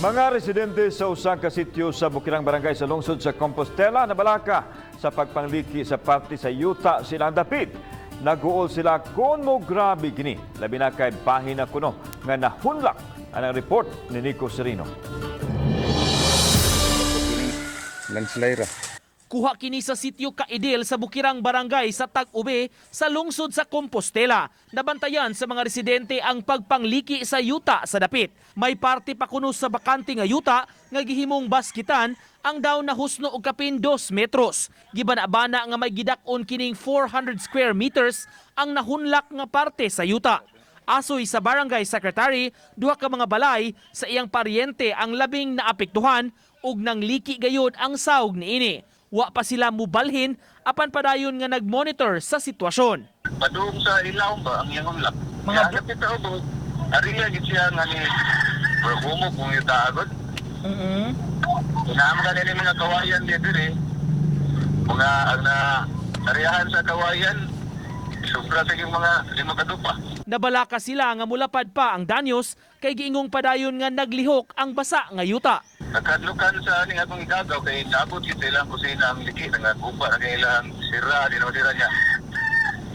Mga residente sa usang ka sityo sa Bukirang Barangay sa lungsod sa Compostela nabalaka sa pagpangliki sa parte sa yuta silang dapit. Naguol sila kung mo grabe gini. Labi na kay bahin na kuno nga nahunlak ang report ni Nico Serino. Landslide. Kuha kini sa sityo Kaidil sa Bukirang Barangay sa Tag-Ube sa lungsod sa Compostela. Nabantayan sa mga residente ang pagpangliki sa yuta sa dapit. May parte pa kuno sa bakante nga yuta nga gihimong baskitan ang daw na husno og kapin 2 metros. Gibana-bana nga may gidak-on kining 400 square meters ang nahunlak nga parte sa yuta. Asoy sa barangay secretary, duha ka mga balay sa iyang paryente ang labing naapektuhan ug nang liki gayud ang sawg niini. Wa pa sila mubalhin apan padayon nga nagmonitor sa sitwasyon. Padung sa ilaw ba ang iyang unlak? Mga kapita o ariya gid siya nga ni perhumo kung yung taagod. Inaam ka nila mga kawayan dito mga ang ariyahan sa kawayan sobra sa yung mga lima kadupa. Nabalaka sila nga mulapad pa ang danyos kay giingong padayon nga naglihok ang basa nga yuta. Nagkadlukan sa aning atong igagaw kay naabot yun sa ilang kusina ang liki nga gupa na ilang sira di na sira niya.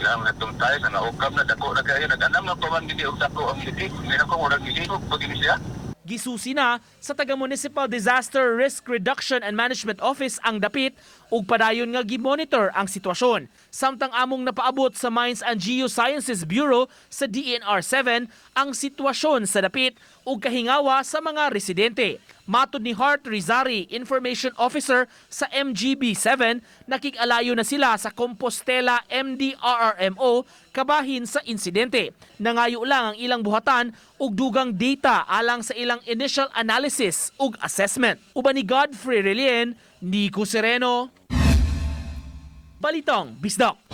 Ilang natong tayo sa naukam na dako na kayo nag-anam na paman gini og dako ang liki. Meron ko murag nilihok pag ini siya. Gisusi na sa taga-Municipal Disaster Risk Reduction and Management Office ang dapit ug padayon nga gi-monitor ang sitwasyon. Samtang among napaabot sa Mines and Geosciences Bureau sa DNR7 ang sitwasyon sa dapit ug kahingawa sa mga residente. Matud ni Hart Rizari, Information Officer sa MGB7, nakig-alayo na sila sa Compostela MDRRMO kabahin sa insidente. Nangayo lang ang ilang buhatan ug dugang data alang sa ilang initial analysis ug assessment. Uban ni Godfrey Relien, Nico Sereno, Balitang Bisdak.